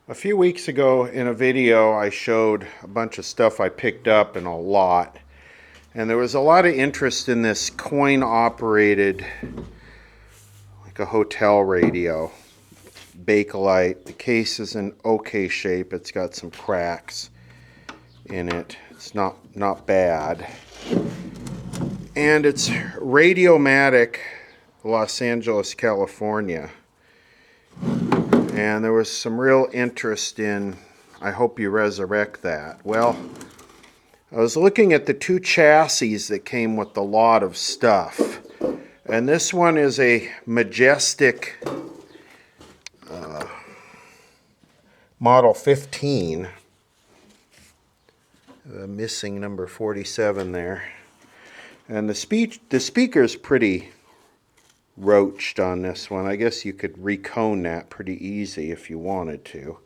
A few weeks ago in a video I showed a bunch of stuff I picked up in a lot, and there was a lot of interest in this coin operated, like a hotel radio, Bakelite. The case is in okay shape. It's got some cracks in it. It's not bad, and it's Radiomatic, Los Angeles, California. And there was some real interest in, I hope you resurrect that. Well, I was looking at the two chassis that came with the lot of stuff. And this one is a Majestic Model 15. Missing number 47 there. And the speaker's pretty roached on this one. I guess you could recone that pretty easy if you wanted to.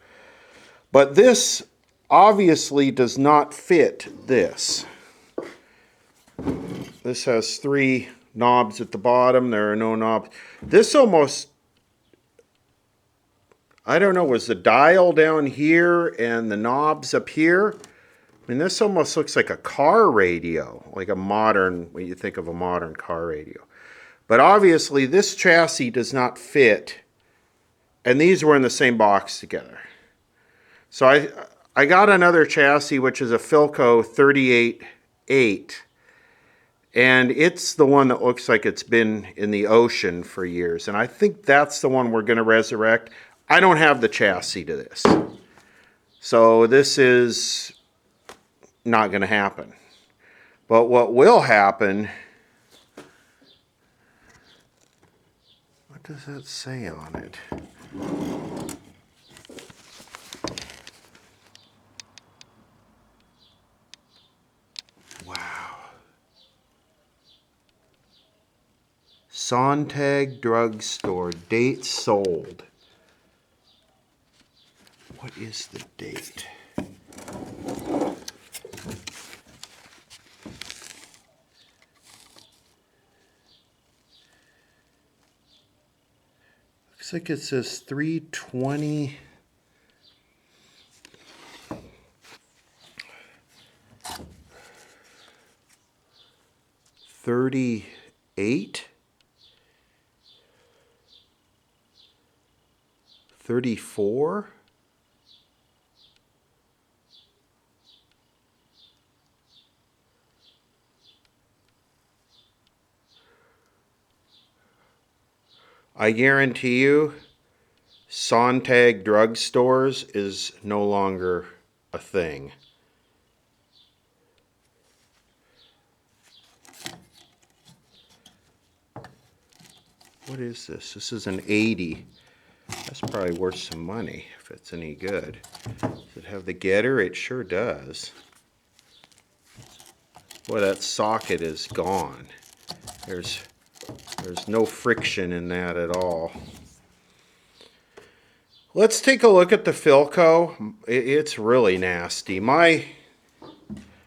But this obviously does not fit this. This has three knobs at the bottom. There are no knobs. This almost, I don't know, was the dial down here and the knobs up here? I mean, this almost looks like a car radio, like a modern, when you think of a modern car radio. But obviously this chassis does not fit, and these were in the same box together. So I got another chassis, which is a Philco 38.8, and it's the one that looks like it's been in the ocean for years, and I think that's the one we're going to resurrect. I don't have the chassis to this, so this is not going to happen. But what will happen, what does that say on it? Wow. Sontag Drugstore, date sold. What is the date? Looks like it says 3/20. $38, $34. I guarantee you, Sontag drugstores is no longer a thing. What is this? This is an 80. That's probably worth some money if it's any good. Does it have the getter? It sure does. Boy, that socket is gone. There's no friction in that at all. Let's take a look at the Philco. It's really nasty. My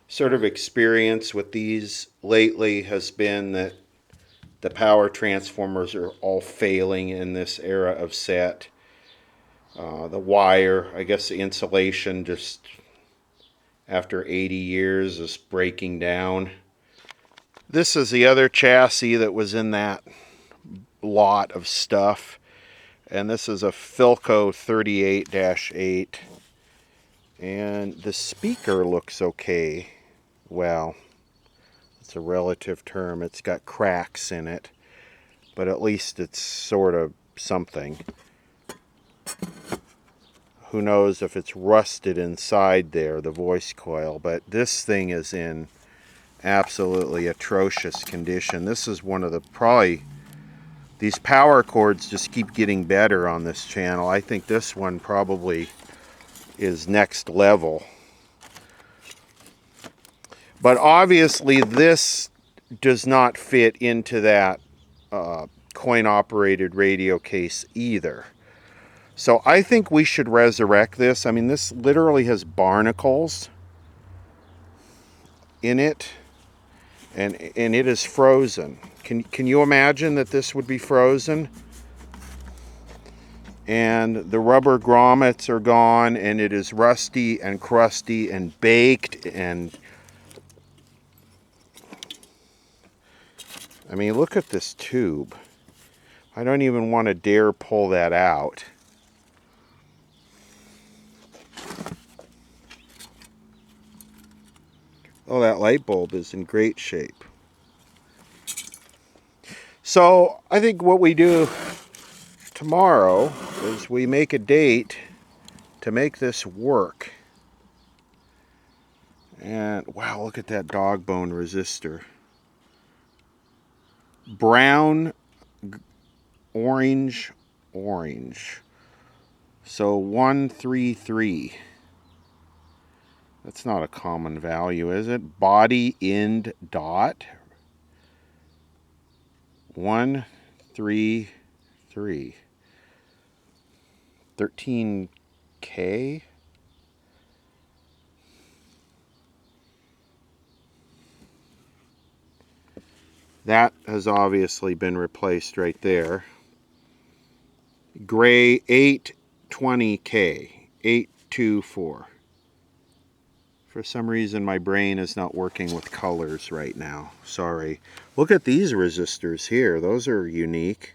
sort of experience with these lately has been that the power transformers are all failing in this era of set. The wire, I guess the insulation just after 80 years is breaking down. This is the other chassis that was in that lot of stuff. And this is a Philco 38-8. And the speaker looks okay. Well, it's a relative term. It's got cracks in it. But at least it's sort of something. Who knows if it's rusted inside there, the voice coil. But this thing is in absolutely atrocious condition. This is one of the probably, these power cords just keep getting better on this channel. I think this one probably is next level. But obviously this does not fit into that coin operated radio case either. So I think we should resurrect this. I mean, this literally has barnacles in it. And it is frozen. Can you imagine that this would be frozen? and the rubber grommets are gone, and it is rusty and crusty and baked. And I mean, look at this tube. I don't even want to dare pull that out. Oh, that light bulb is in great shape. So I think what we do tomorrow is we make a date to make this work. And wow, look at that dog bone resistor. Brown, orange, orange. So 133. That's not a common value, is it? Body end dot 133. 13K. That has obviously been replaced right there. Gray 820K. 824. For some reason my brain is not working with colors right now. Sorry. Look at these resistors here. Those are unique.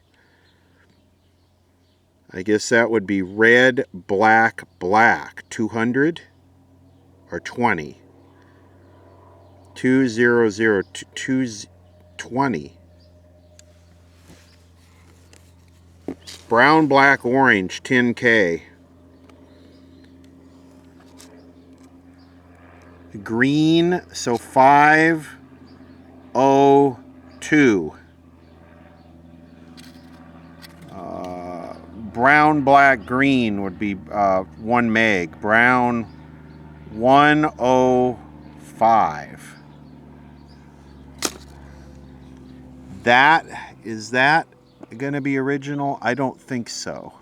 I guess that would be red, black, black. 200 or 20. 200, 220. Brown, black, orange, 10K. Green, so 502. Brown, black, green would be 1 meg. Brown, 105. Is that going to be original? I don't think so.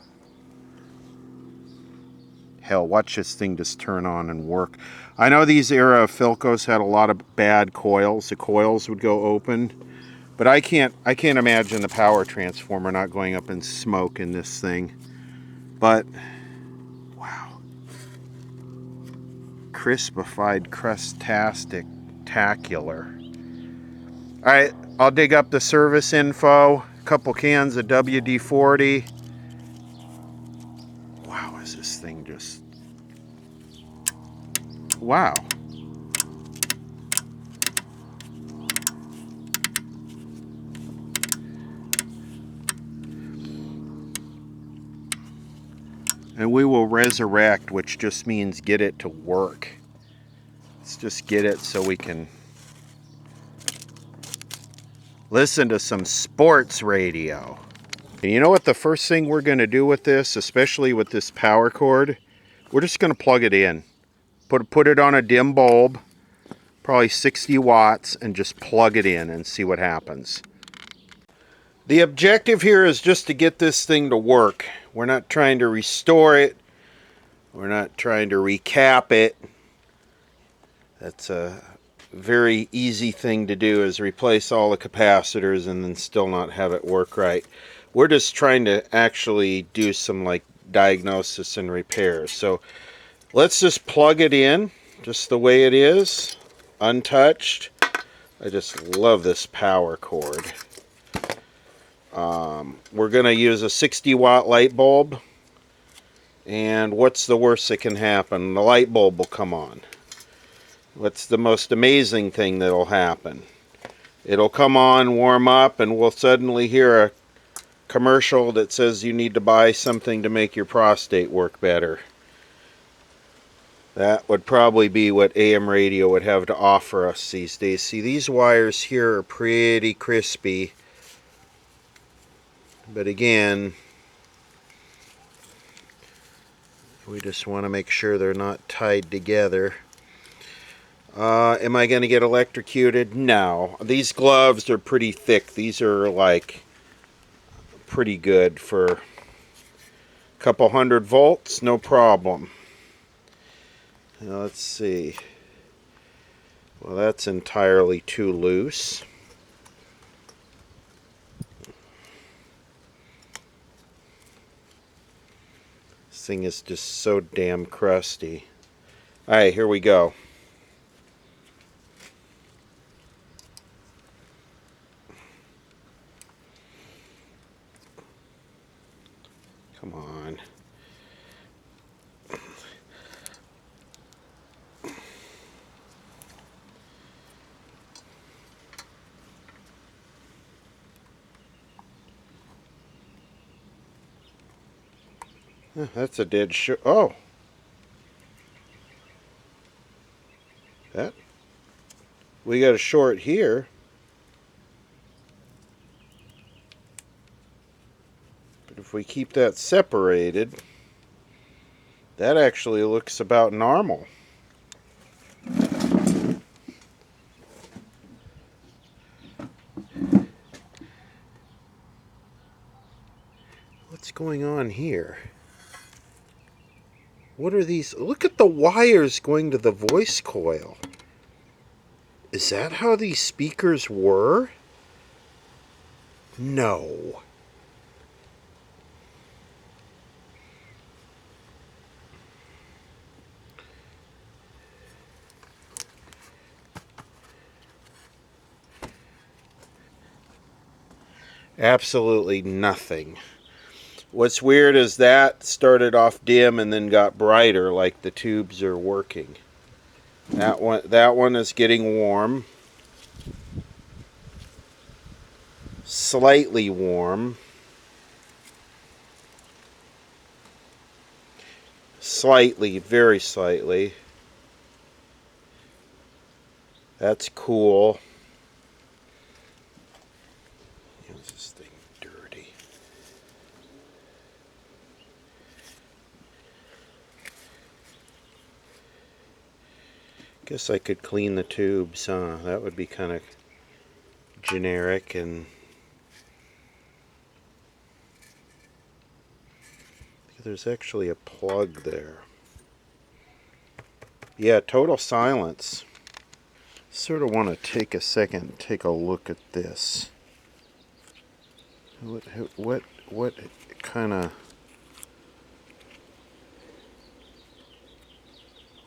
Hell, watch this thing just turn on and work. I know these era of Philcos had a lot of bad coils. The coils would go open. But I can't imagine the power transformer not going up in smoke in this thing. But wow. Crispified crustastic tacular. Alright, I'll dig up the service info. A couple cans of WD-40. Wow, is this thing just... Wow. And we will resurrect, which just means get it to work. Let's just get it so we can listen to some sports radio. And you know what the first thing we're going to do with this, especially with this power cord? We're just going to plug it in. Put it on a dim bulb, probably 60 watts, and just plug it in and see what happens. The objective here is just to get this thing to work. We're not trying to restore it. We're not trying to recap it. That's a very easy thing to do, is replace all the capacitors and then still not have it work right. We're just trying to actually do some like diagnosis and repairs. So let's just plug it in just the way it is, untouched. I just love this power cord. We're going to use a 60 watt light bulb, and what's the worst that can happen? The light bulb will come on. What's the most amazing thing that'll happen? It'll come on, warm up, and we'll suddenly hear a commercial that says you need to buy something to make your prostate work better. That would probably be what AM radio would have to offer us these days. See, these wires here are pretty crispy. But again, we just want to make sure they're not tied together. Am I going to get electrocuted? No. These gloves are pretty thick. These are like pretty good for a couple 100 volts, no problem. Now, let's see. Well, that's entirely too loose. thing is just so damn crusty. Alright, here we go. Come on. That's a dead short. Oh! That. We got a short here. But if we keep that separated, that actually looks about normal. What's going on here? What are these? Look at the wires going to the voice coil. Is that how these speakers were? No. Absolutely nothing. What's weird is that started off dim and then got brighter, like the tubes are working. That one is getting warm. Slightly warm. Slightly, very slightly. That's cool. Is this thing dirty? Guess I could clean the tubes, huh? That would be kind of generic and... There's actually a plug there. Yeah, total silence. Sort of want to take a second and take a look at this. What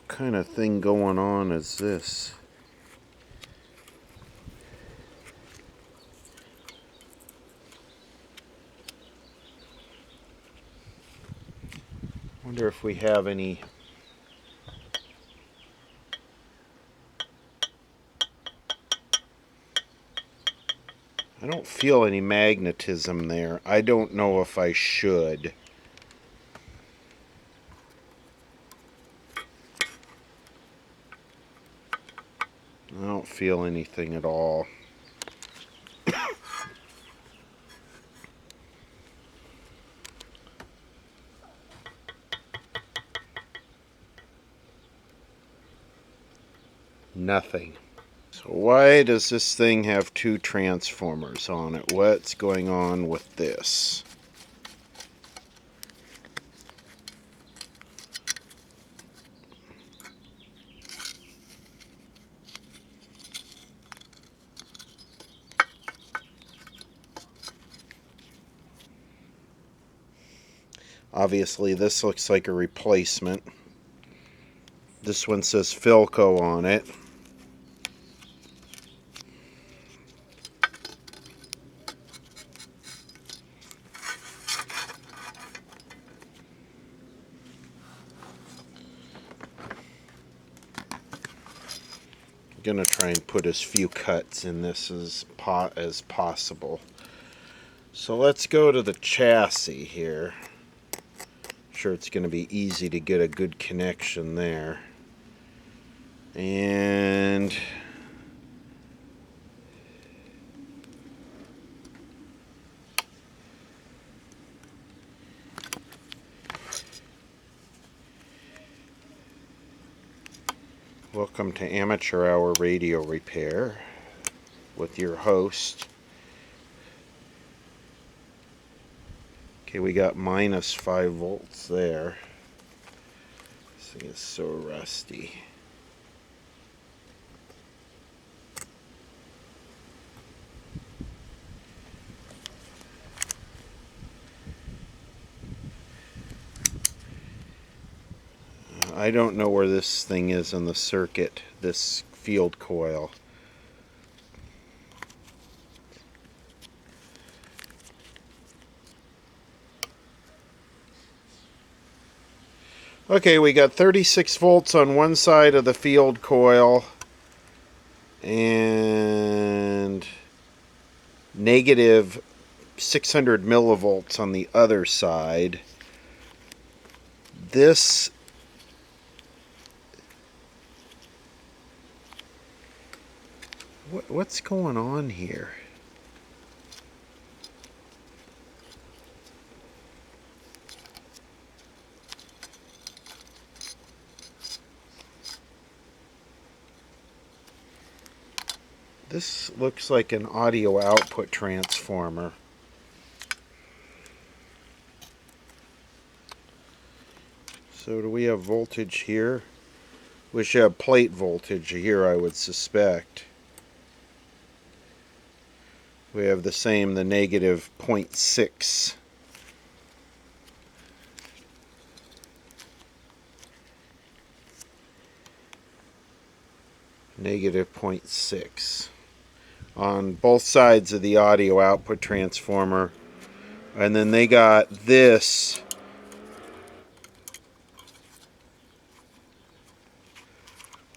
kind of thing going on is this? Wonder if we have any. I don't feel any magnetism there. I don't know if I should. I don't feel anything at all. Nothing. So why does this thing have two transformers on it? What's going on with this? Obviously this looks like a replacement. This one says Philco on it. I'm gonna try and put as few cuts in this as possible. So let's go to the chassis here. Sure, it's going to be easy to get a good connection there. And welcome to Amateur Hour Radio Repair with your host. Okay, we got minus 5 volts there. This thing is so rusty. I don't know where this thing is in the circuit, this field coil. Okay, we got 36 volts on one side of the field coil and negative 600 millivolts on the other side. This what's going on here? This looks like an audio output transformer. So do we have voltage here? We should have plate voltage here, I would suspect. We have the same, the negative 0.6. Negative 0.6 on both sides of the audio output transformer. And then they got this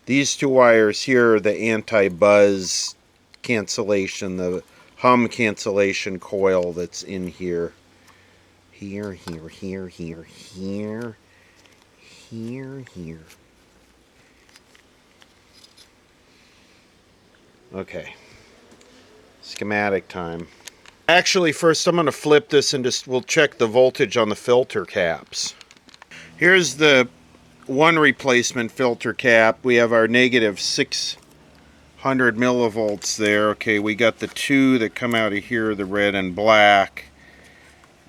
these two wires here are the anti-buzz cancellation, the hum cancellation coil that's in here. Here. Okay. Schematic time. Actually, first I'm going to flip this and we'll check the voltage on the filter caps. Here's the one replacement filter cap. We have our negative 600 millivolts there. Okay, we got the two that come out of here, the red and black.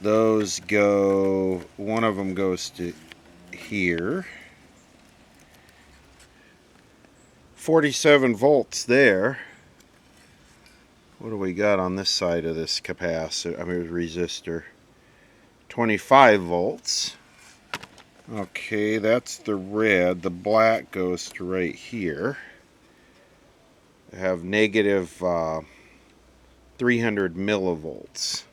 Those go, one of them goes to here. 47 volts there. What do we got on this side of this capacitor, resistor? 25 volts. Okay, that's the red. The black goes to right here. I have negative 300 millivolts.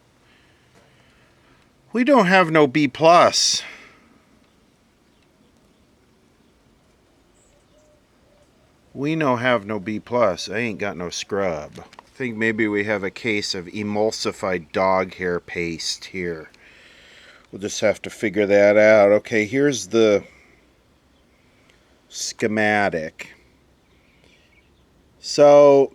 We don't have no B+. We no have no B+. I ain't got no scrub. I think maybe we have a case of emulsified dog hair paste here. We'll just have to figure that out. Okay, here's the schematic. So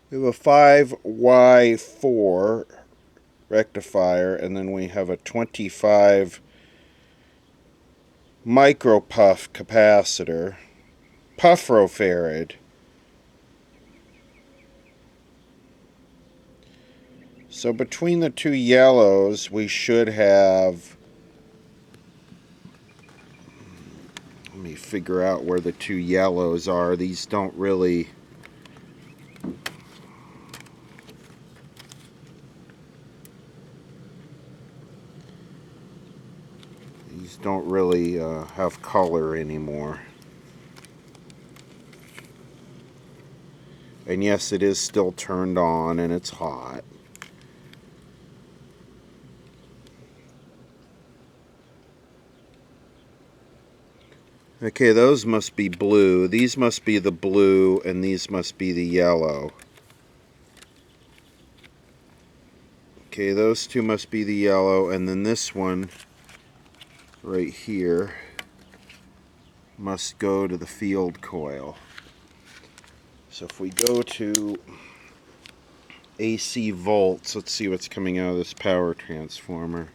we have a 5Y4 rectifier, and then we have a 25 micropuff capacitor, pufferofarad. So between the two yellows, we should have, let me figure out where the two yellows are. These don't really, have color anymore. And yes, it is still turned on and it's hot. Okay, those must be blue. These must be the blue, and these must be the yellow. Okay, those two must be the yellow, and then this one right here must go to the field coil. So if we go to AC volts, let's see what's coming out of this power transformer.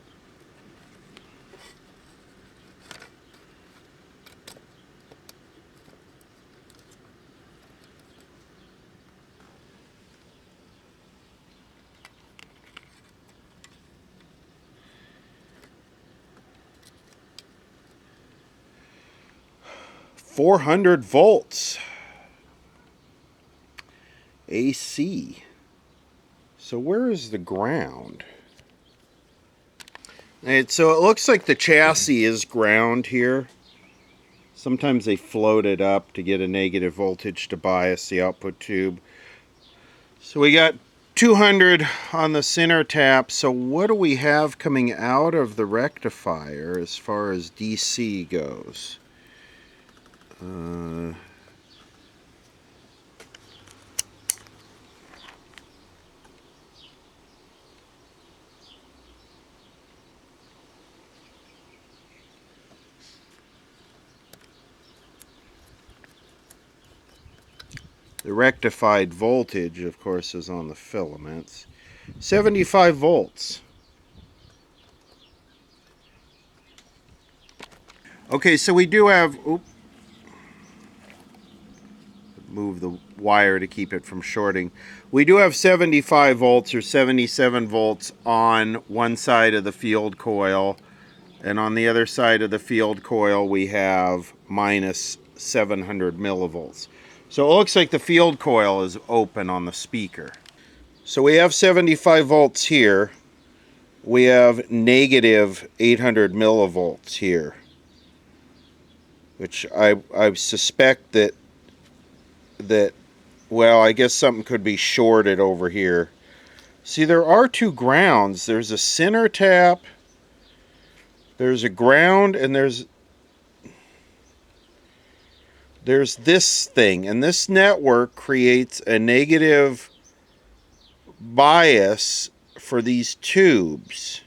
.400 volts AC. So where is the ground? So it looks like the chassis is ground here. Sometimes they float it up to get a negative voltage to bias the output tube. So we got 200 on the center tap. So what do we have coming out of the rectifier as far as DC goes? The rectified voltage, of course, is on the filaments. 75 volts. Okay, so we do have... move the wire to keep it from shorting. We do have 75 volts or 77 volts on one side of the field coil, and on the other side of the field coil we have minus 700 millivolts. So it looks like the field coil is open on the speaker. So we have 75 volts here. We have negative 800 millivolts here, which I suspect that well, I guess something could be shorted over here. See, there are two grounds. There's a center tap, there's a ground, and there's this thing. And this network creates a negative bias for these tubes.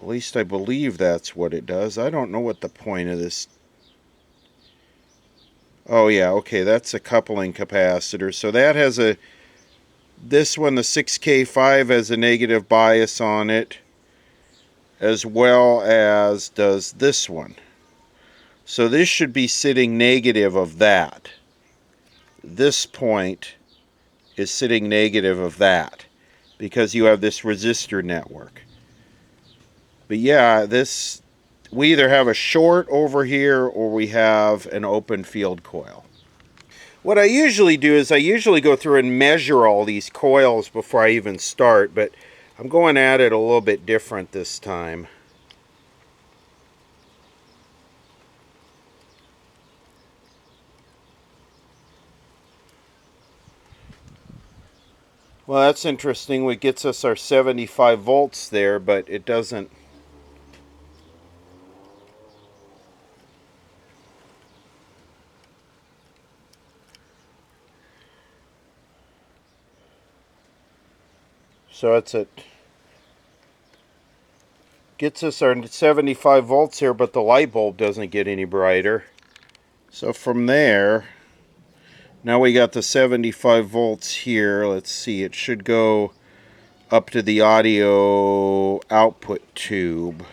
At least I believe that's what it does. I don't know what the point of this... Oh yeah, okay, that's a coupling capacitor. So that has a... This one, the 6K5, has a negative bias on it, as well as does this one. So this should be sitting negative of that. This point is sitting negative of that, because you have this resistor network. But yeah, this... We either have a short over here or we have an open field coil. What I usually do is I usually go through and measure all these coils before I even start, but I'm going at it a little bit different this time. Well, that's interesting. It gets us our 75 volts there, but it doesn't... So it's at... Gets us our 75 volts here, but the light bulb doesn't get any brighter. So from there, now we got the 75 volts here. Let's see, it should go up to the audio output tube.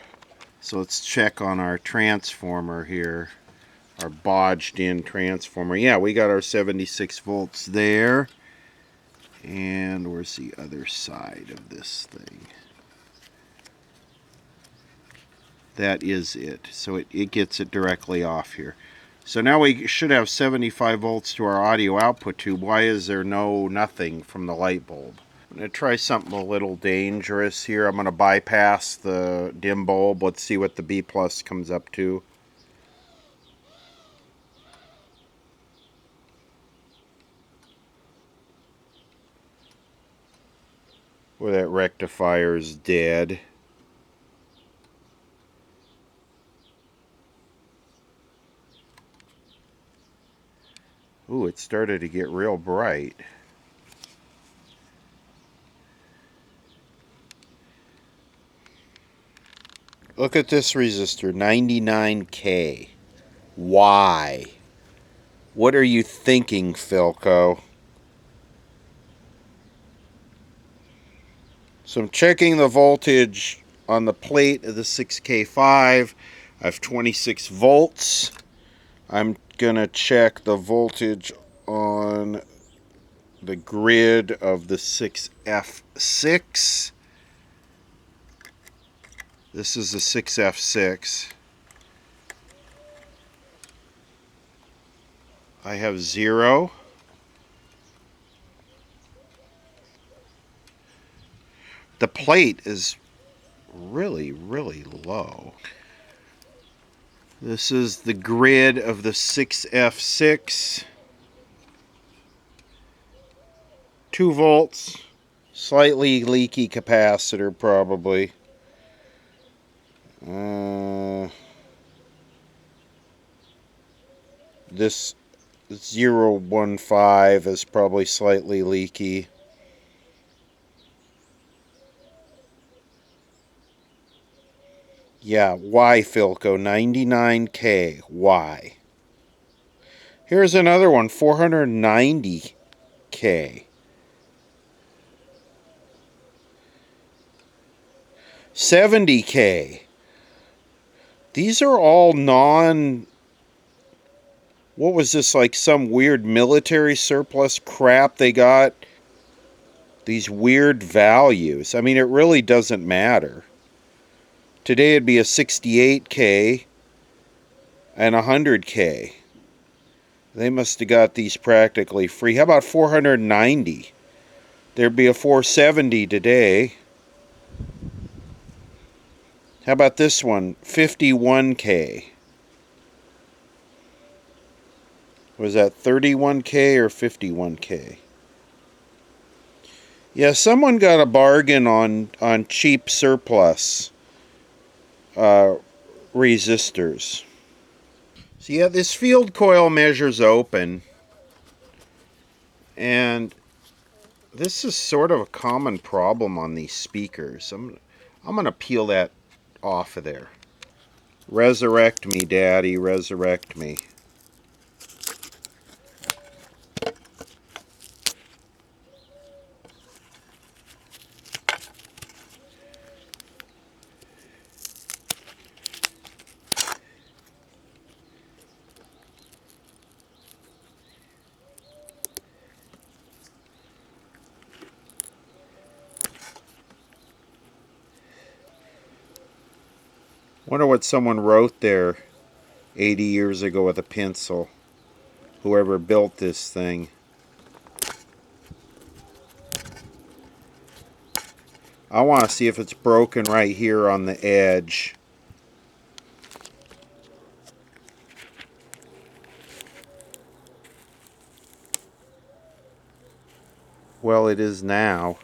So let's check on our transformer here, our bodged in transformer. Yeah, we got our 76 volts there. And where's the other side of this thing? That is it. So it gets it directly off here. So now we should have 75 volts to our audio output tube. Why is there nothing from the light bulb? I'm going to try something a little dangerous here. I'm going to bypass the dim bulb. Let's see what the B plus comes up to. Well, that rectifier's dead. Ooh, it started to get real bright. Look at this resistor, 99K. Why? What are you thinking, Philco? So I'm checking the voltage on the plate of the 6K5. I have 26 volts. I'm going to check the voltage on the grid of the 6F6. This is the 6F6. I have 0. The plate is really, really low. This is the grid of the 6F6. 2 volts. Slightly leaky capacitor, probably. This 015 is probably slightly leaky. Yeah, Y Philco, 99K. Y. Here's another one, 490K. 70K. These are all non... What was this, like some weird military surplus crap they got? These weird values. I mean, it really doesn't matter. Today it'd be a 68K and 100K. They must have got these practically free. How about 490? There'd be a 470 today. How about this one? 51K. Was that 31K or 51K? Yeah, someone got a bargain on cheap surplus resistors. So yeah, this field coil measures open, and this is sort of a common problem on these speakers. I'm going to peel that off of there. Resurrect me, Daddy, resurrect me. Wonder what someone wrote there 80 years ago with a pencil. Whoever built this thing. I want to see if it's broken right here on the edge. Well, it is now.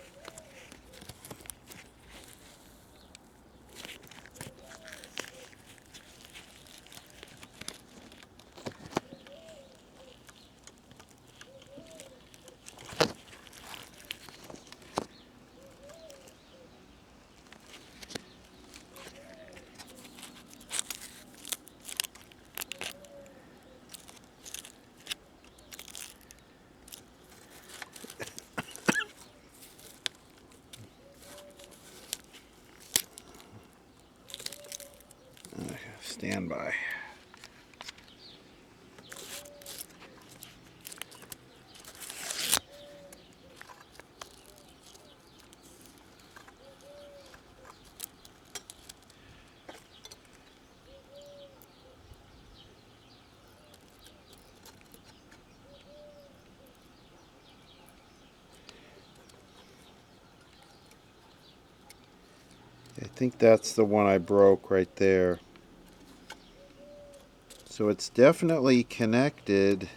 Stand by. I think that's the one I broke right there. So it's definitely connected.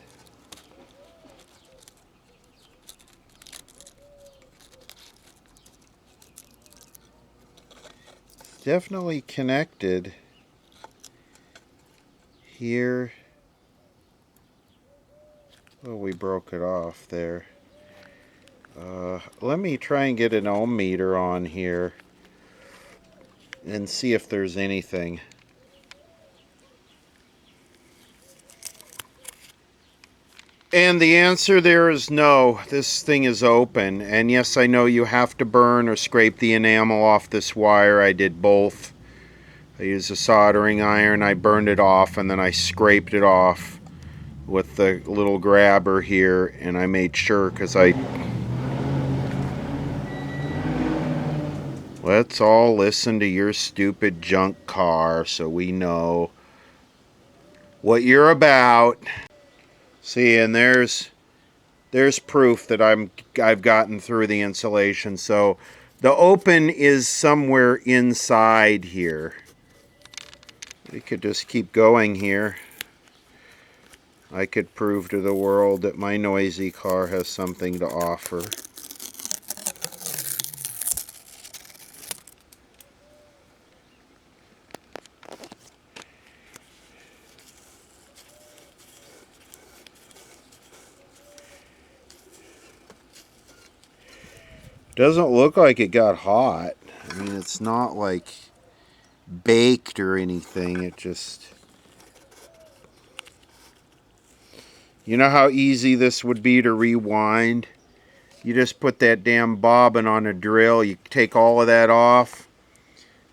It's definitely connected here. Oh, we broke it off there. Let me try and get an ohm meter on here and see if there's anything. And the answer there is no. This thing is open. And yes, I know you have to burn or scrape the enamel off this wire. I did both. I used a soldering iron. I burned it off and then I scraped it off with the little grabber here. And I made sure because Let's all listen to your stupid junk car so we know what you're about. See, and there's proof that I've gotten through the insulation. So The open is somewhere inside here. We could just keep going here. I could prove to the world that my noisy car has something to offer. Doesn't look like it got hot. I mean, it's not like baked or anything. It just... You know how easy this would be to rewind? You just put that damn bobbin on a drill. You take all of that off.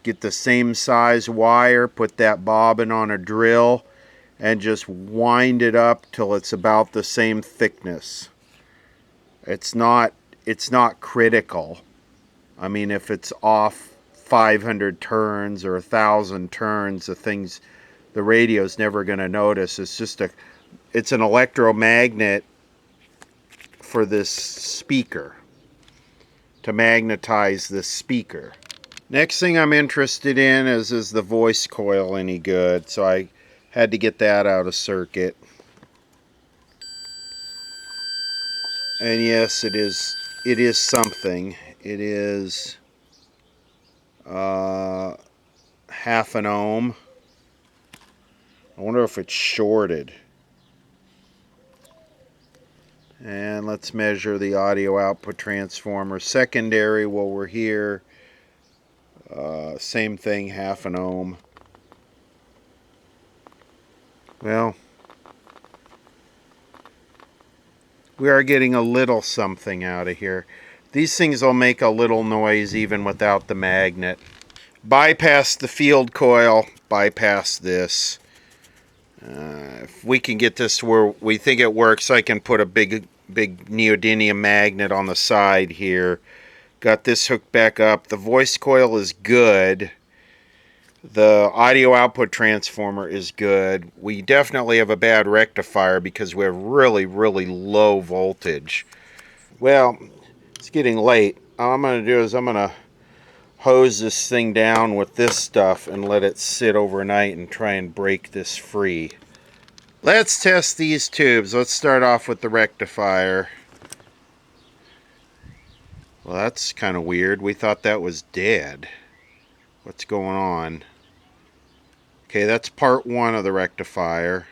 Get the same size wire. Put that bobbin on a drill. And just wind it up till it's about the same thickness. It's not critical. I mean, if it's off 500 turns or 1,000 turns, the radio's never going to notice. It's an electromagnet for this speaker, to magnetize this speaker. Next thing I'm interested in is the voice coil any good? So I had to get that out of circuit. And yes, it is something. It is half an ohm. I wonder if it's shorted. And let's measure the audio output transformer. Secondary, while we're here, same thing, half an ohm. Well, we are getting a little something out of here. These things will make a little noise even without the magnet. Bypass the field coil, bypass this. If we can get this where we think it works, I can put a big neodymium magnet on the side here. Got this hooked back up. The voice coil is good. The audio output transformer is good. We definitely have a bad rectifier because we have really, really low voltage. Well, it's getting late. All I'm going to do is I'm going to hose this thing down with this stuff and let it sit overnight and try and break this free. Let's test these tubes. Let's start off with the rectifier. Well, that's kind of weird. We thought that was dead. What's going on? Okay, that's part one of the rectifier.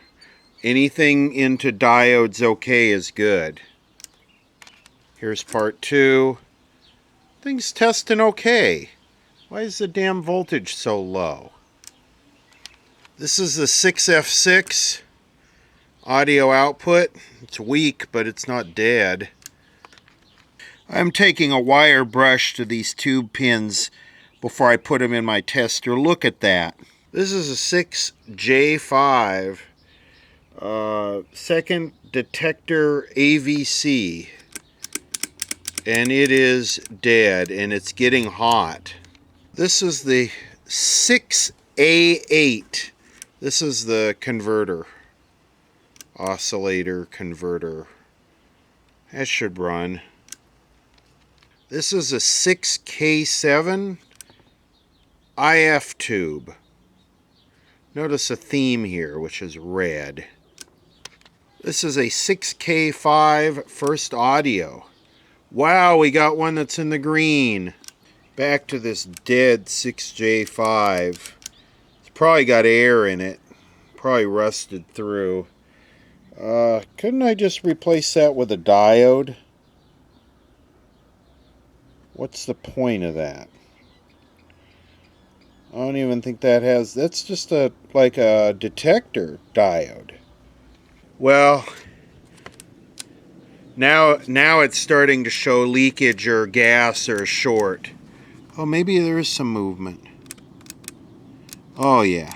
Anything into diodes okay is good. Here's part two. Things testing okay. Why is the damn voltage so low? This is the 6F6 audio output. It's weak, but it's not dead. I'm taking a wire brush to these tube pins before I put them in my tester. Look at that. This is a 6J5 second detector AVC. And it is dead, and it's getting hot. This is the 6A8. This is the converter. Oscillator converter. That should run. This is a 6K7 IF tube. Notice a theme here, which is red. This is a 6K5 first audio. Wow, we got one that's in the green. Back to this dead 6J5. It's probably got air in it. Probably rusted through. Couldn't I just replace that with a diode? What's the point of that? I don't even think that has... That's just like a detector diode. Well... Now it's starting to show leakage or gas or short. Oh, maybe there is some movement. Oh, yeah.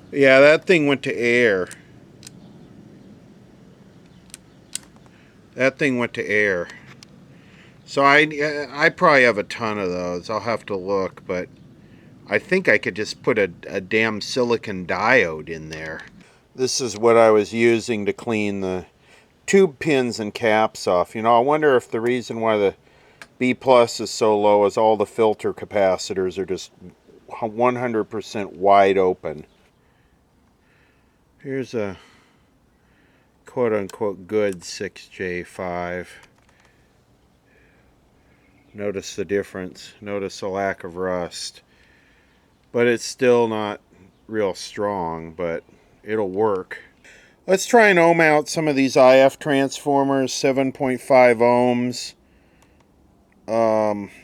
Yeah, that thing went to air. That thing went to air. So I probably have a ton of those. I'll have to look, but I think I could just put a damn silicon diode in there. This is what I was using to clean the tube pins and caps off. You know, I wonder if the reason why the B plus is so low as all the filter capacitors are just 100% wide open. Here's a quote-unquote good 6J5. Notice the difference. Notice the lack of rust. But it's still not real strong, but it'll work. Let's try and ohm out some of these IF transformers. 7.5 ohms.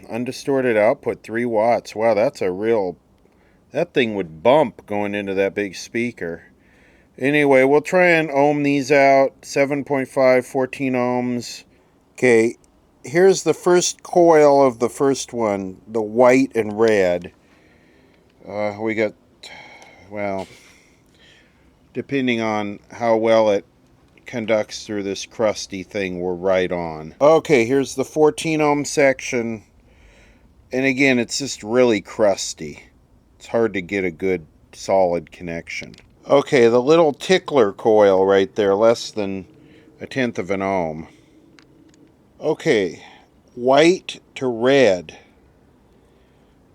Undistorted output, 3 watts. Wow, that's a real... That thing would bump going into that big speaker. Anyway, we'll try and ohm these out. 7.5, 14 ohms. Okay, here's the first coil of the first one, the white and red. We got, well, depending on how well it conducts through this crusty thing, we're right on. Okay, here's the 14 ohm section. And again, it's just really crusty. It's hard to get a good solid connection. Okay, the little tickler coil right there, less than 1/10 of an ohm. Okay, white to red.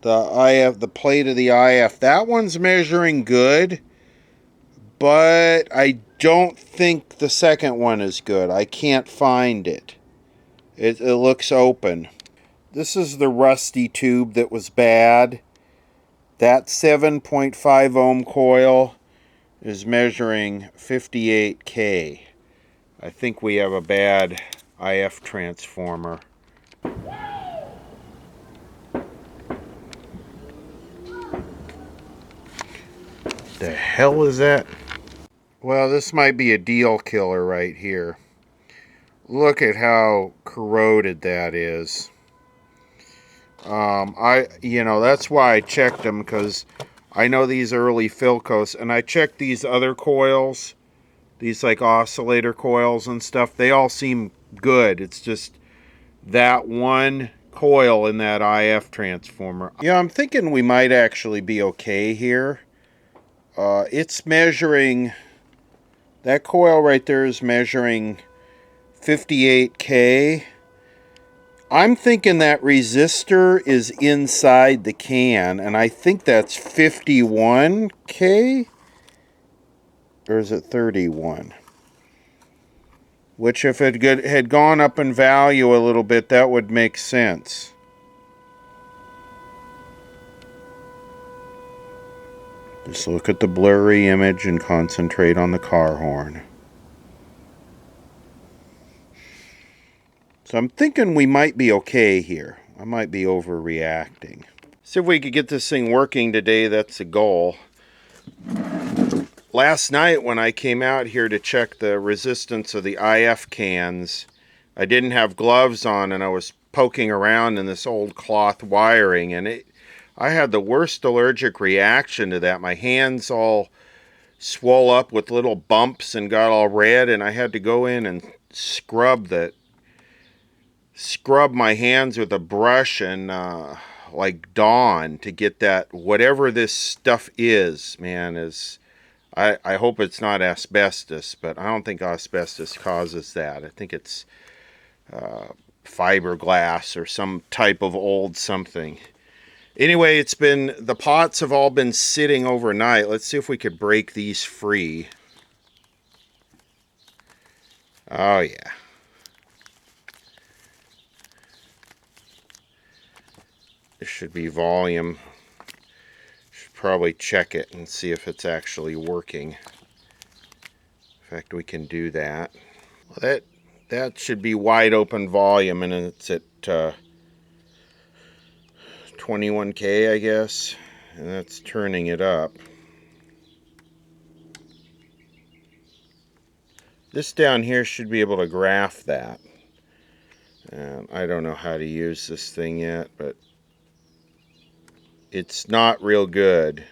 The plate of the IF, that one's measuring good, but I don't think the second one is good. I can't find it. It looks open. This is the rusty tube that was bad. That 7.5 ohm coil is measuring 58K. I think we have a bad IF transformer. The hell is that? Well, this might be a deal killer right here. Look at how corroded that is. That's why I checked them, because I know these early Philcos, and I checked these other coils, these like oscillator coils and stuff. They all seem good. It's just that one coil in that IF transformer. Yeah, I'm thinking we might actually be okay here. It's measuring, that coil right there is measuring 58K. I'm thinking that resistor is inside the can, and I think that's 51K? Or is it 31? Which, if it had gone up in value a little bit, that would make sense. Just look at the blurry image and concentrate on the car horn. So I'm thinking we might be okay here. I might be overreacting. See if we could get this thing working today. That's the goal. Last night when I came out here to check the resistance of the IF cans, I didn't have gloves on, and I was poking around in this old cloth wiring, and I had the worst allergic reaction to that. My hands all swole up with little bumps and got all red, and I had to go in and scrub my hands with a brush and like Dawn to get that, whatever this stuff is, man, is, I hope it's not asbestos, but I don't think asbestos causes that. I think it's fiberglass or some type of old something. Anyway, the pots have all been sitting overnight. Let's see if we could break these free. Oh yeah. This should be volume. Should probably check it and see if it's actually working. In fact, we can do that. Well, that should be wide open volume, and it's at 21K, I guess. And that's turning it up. This down here should be able to graph that. And I don't know how to use this thing yet, but it's not real good.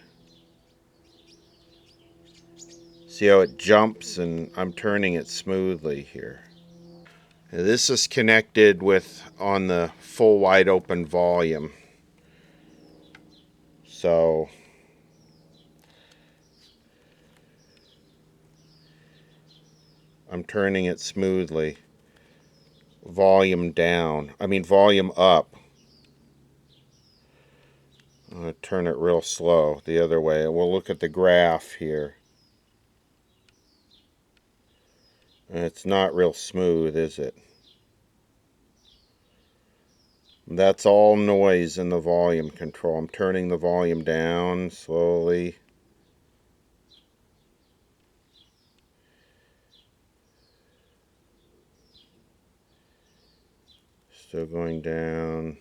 See how it jumps, and I'm turning it smoothly here. Now, this is connected on the full wide open volume. So I'm turning it smoothly. volume down. I mean volume up. I'm going to turn it real slow the other way. We'll look at the graph here. And it's not real smooth, is it? That's all noise in the volume control. I'm turning the volume down slowly. Still going down.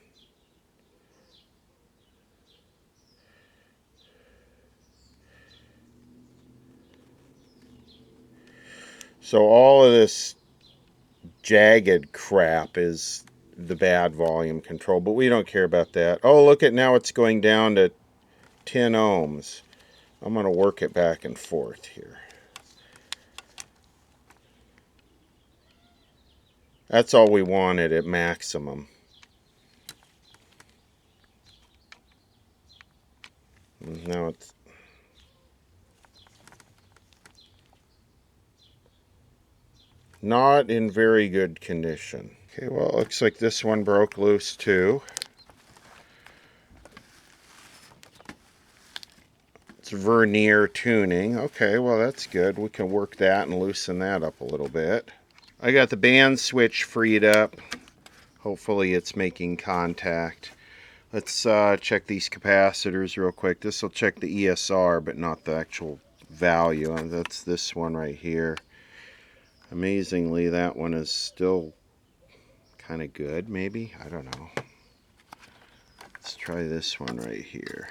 So all of this jagged crap is the bad volume control, but we don't care about that. Oh, look at now it's going down to 10 ohms. I'm going to work it back and forth here. That's all we wanted at maximum. Now it's not in very good condition. Okay, well, it looks like this one broke loose too. It's vernier tuning. Okay, well, that's good. We can work that and loosen that up a little bit. I got the band switch freed up. Hopefully it's making contact. Let's check these capacitors real quick. This will check the ESR, but not the actual value. That's this one right here. Amazingly, that one is still kind of good, maybe? I don't know. Let's try this one right here.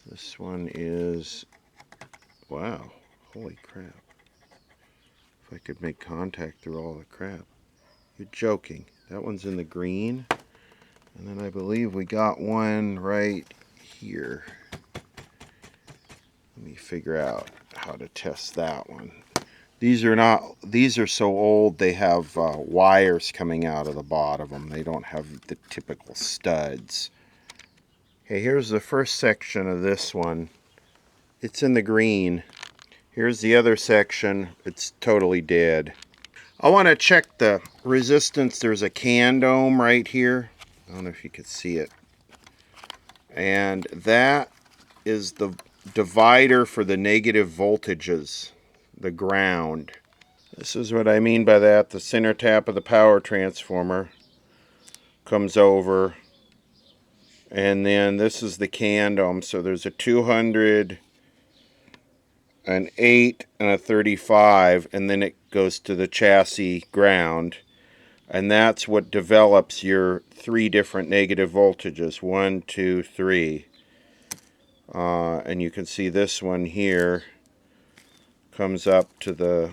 This one is, wow, holy crap. If I could make contact through all the crap. You're joking. That one's in the green. And then I believe we got one right here. Let me figure out how to test that one. These are so old they have wires coming out of the bottom of them. They don't have the typical studs. Okay, here's the first section of this one. It's in the green. Here's the other section. It's totally dead. I want to check the resistance. There's a can ohm right here. I don't know if you can see it. And that is the divider for the negative voltages, the ground. This is what I mean by that. The center tap of the power transformer comes over. And then this is the can ohm. So there's a 200, an 8, and a 35. And then it goes to the chassis ground. And that's what develops your 3 different negative voltages. 1, 2, 3. And you can see this one here comes up to the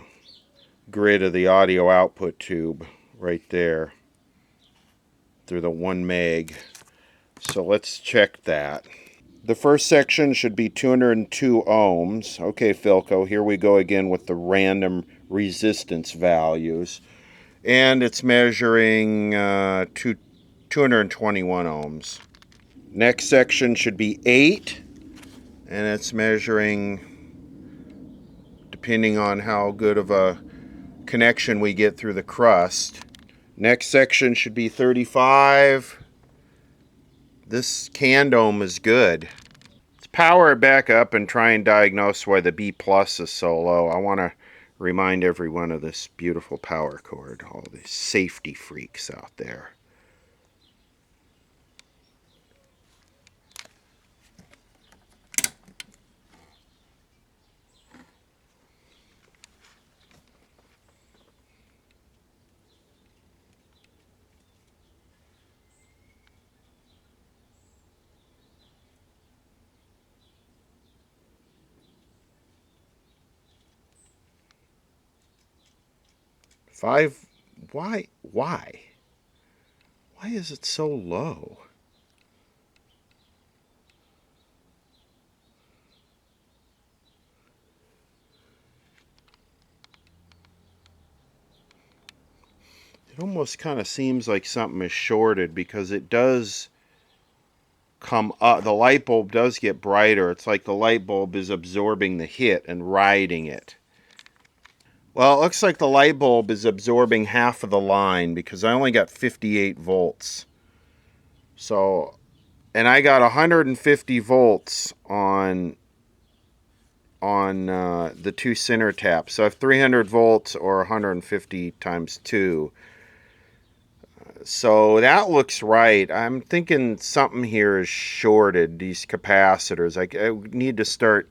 grid of the audio output tube right there through the 1 meg. So let's check that. The first section should be 202 ohms. Okay, Philco, here we go again with the random resistance values. And it's measuring 221 ohms. Next section should be 8. And it's measuring, depending on how good of a connection we get through the crust. Next section should be 35. This can ohm is good. Let's power it back up and try and diagnose why the B plus is so low. I want to remind everyone of this beautiful power cord, all these safety freaks out there. Why is it so low? It almost kind of seems like something is shorted because it does come up. The light bulb does get brighter. It's like the light bulb is absorbing the hit and riding it. Well, it looks like the light bulb is absorbing half of the line because I only got 58 volts. So, and I got 150 volts on the two center taps. So I have 300 volts or 150 times 2. So that looks right. I'm thinking something here is shorted, these capacitors. I need to start,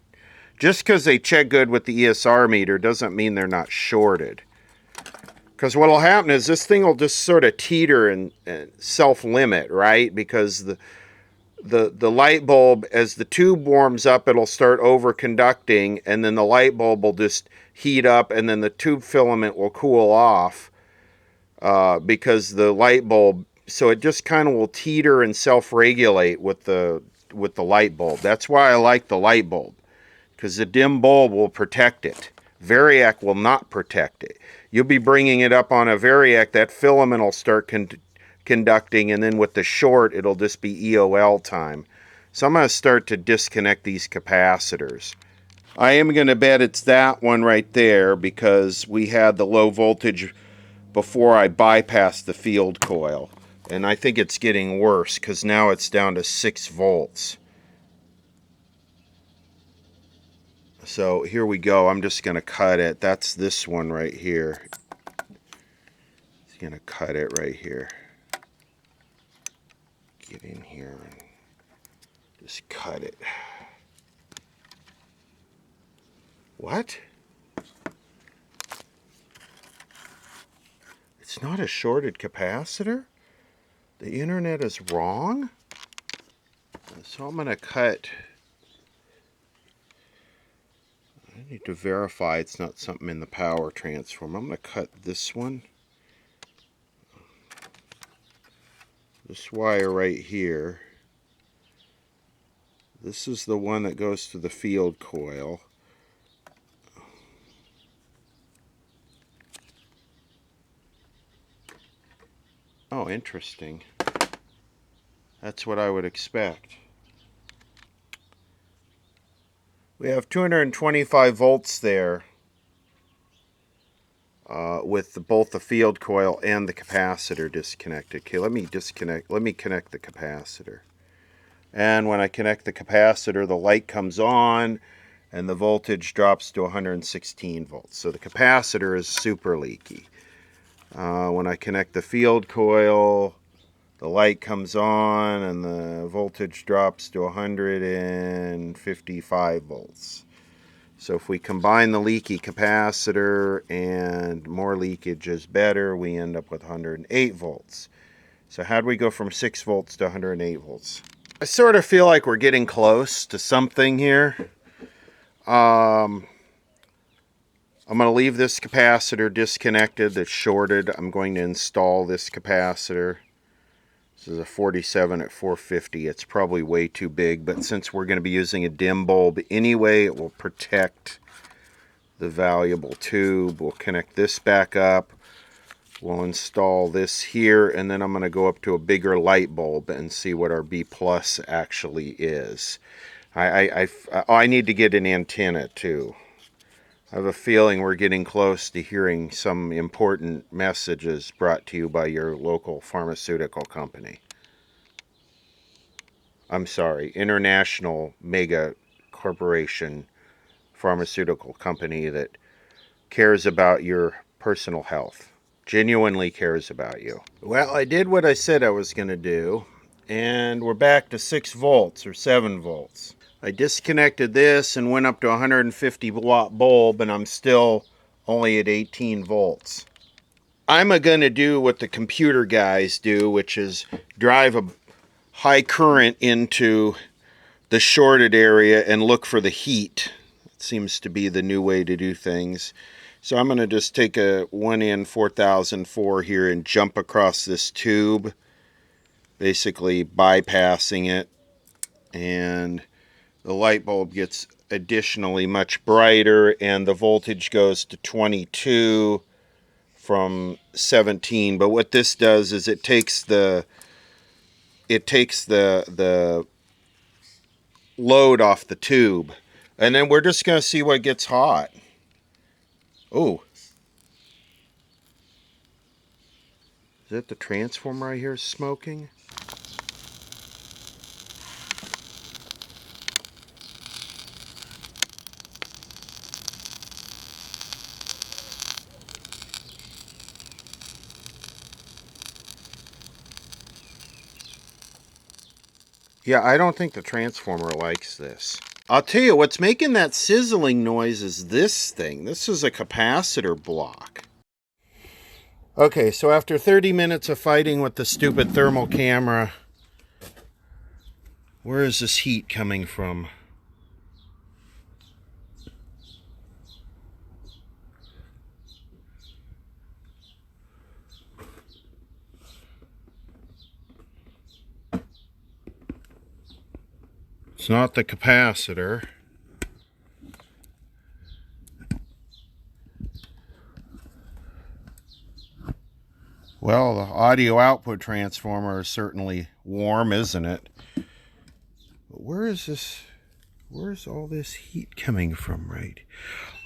just because they check good with the ESR meter doesn't mean they're not shorted. Because what will happen is this thing will just sort of teeter and self-limit, right? Because the light bulb, as the tube warms up, it'll start over-conducting, and then the light bulb will just heat up, and then the tube filament will cool off because the light bulb, so it just kind of will teeter and self-regulate with the light bulb. That's why I like the light bulb, because the dim bulb will protect it. Variac will not protect it. You'll be bringing it up on a Variac, that filament will start conducting, and then with the short, it'll just be EOL time. So I'm going to start to disconnect these capacitors. I am going to bet it's that one right there because we had the low voltage before I bypassed the field coil. And I think it's getting worse because now it's down to 6 volts. So here we go. I'm just going to cut it. That's this one right here. It's going to cut it right here. Get in here and just cut it. What? It's not a shorted capacitor? The internet is wrong? So I'm going to cut. I need to verify it's not something in the power transformer. I'm going to cut this one. This wire right here. This is the one that goes to the field coil. Oh, interesting. That's what I would expect. We have 225 volts there with both the field coil and the capacitor disconnected. Okay, let me connect the capacitor. And when I connect the capacitor, the light comes on and the voltage drops to 116 volts. So the capacitor is super leaky. When I connect the field coil, the light comes on and the voltage drops to 155 volts. So if we combine the leaky capacitor and more leakage is better, we end up with 108 volts. So how do we go from 6 volts to 108 volts? I sort of feel like we're getting close to something here. I'm going to leave this capacitor disconnected that's shorted. I'm going to install this capacitor. This is a 47 at 450. It's probably way too big, but since we're going to be using a dim bulb anyway, it will protect the valuable tube. We'll connect this back up. We'll install this here, and then I'm going to go up to a bigger light bulb and see what our B plus actually is. I need to get an antenna too. I have a feeling we're getting close to hearing some important messages brought to you by your local pharmaceutical company. I'm sorry, international mega corporation pharmaceutical company that cares about your personal health. Genuinely cares about you. Well, I did what I said I was going to do, and we're back to 6 volts or 7 volts. I disconnected this and went up to 150 watt bulb, and I'm still only at 18 volts. I'm going to do what the computer guys do, which is drive a high current into the shorted area and look for the heat. It seems to be the new way to do things. So I'm going to just take a 1N 4004 here and jump across this tube, basically bypassing it, and the light bulb gets additionally much brighter, and the voltage goes to 22 from 17. But what this does is it takes the load off the tube, and then we're just going to see what gets hot. Oh, Is that the transformer I hear smoking? Yeah, I don't think the transformer likes this. I'll tell you, what's making that sizzling noise is this thing. This is a capacitor block. Okay, so after 30 minutes of fighting with the stupid thermal camera, where is this heat coming from? It's not the capacitor. Well, the audio output transformer is certainly warm, isn't it? But where's all this heat coming from, right?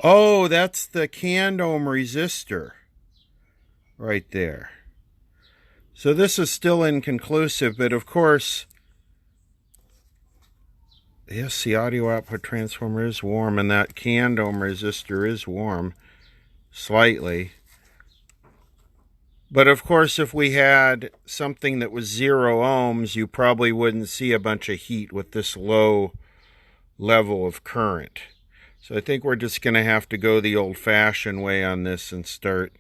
Oh, that's the can ohm resistor right there. So this is still inconclusive, but of course, yes, the audio output transformer is warm, and that can ohm resistor is warm, slightly. But of course, if we had something that was 0 ohms, you probably wouldn't see a bunch of heat with this low level of current. So I think we're just going to have to go the old-fashioned way on this and start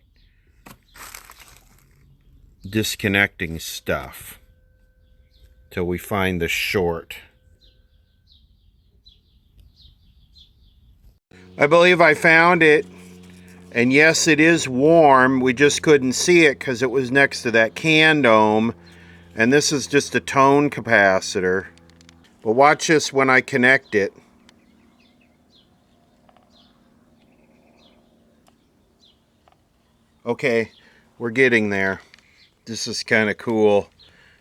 disconnecting stuff till we find the short. I believe I found it. And yes, it is warm. We just couldn't see it because it was next to that can ohm. And this is just a tone capacitor. But watch this when I connect it. Okay, we're getting there. This is kind of cool.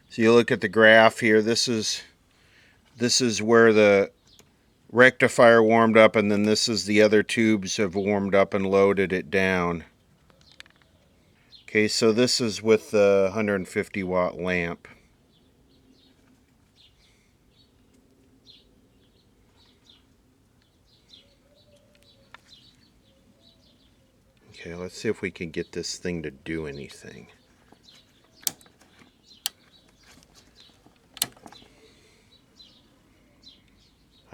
So you look at the graph here. This is where the rectifier warmed up, and then this is the other tubes have warmed up and loaded it down. Okay, so this is with the 150 watt lamp. Okay, let's see if we can get this thing to do anything.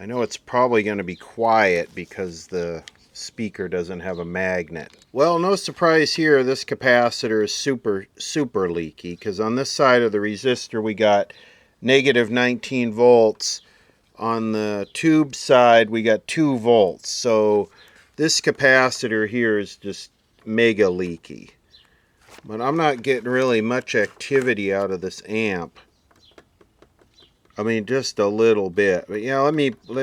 I know it's probably going to be quiet because the speaker doesn't have a magnet. Well, no surprise here, this capacitor is super leaky, because on this side of the resistor we got negative 19 volts. On the tube side we got 2 volts. So this capacitor here is just mega leaky. But I'm not getting really much activity out of this amp. I mean, just a little bit. But yeah, let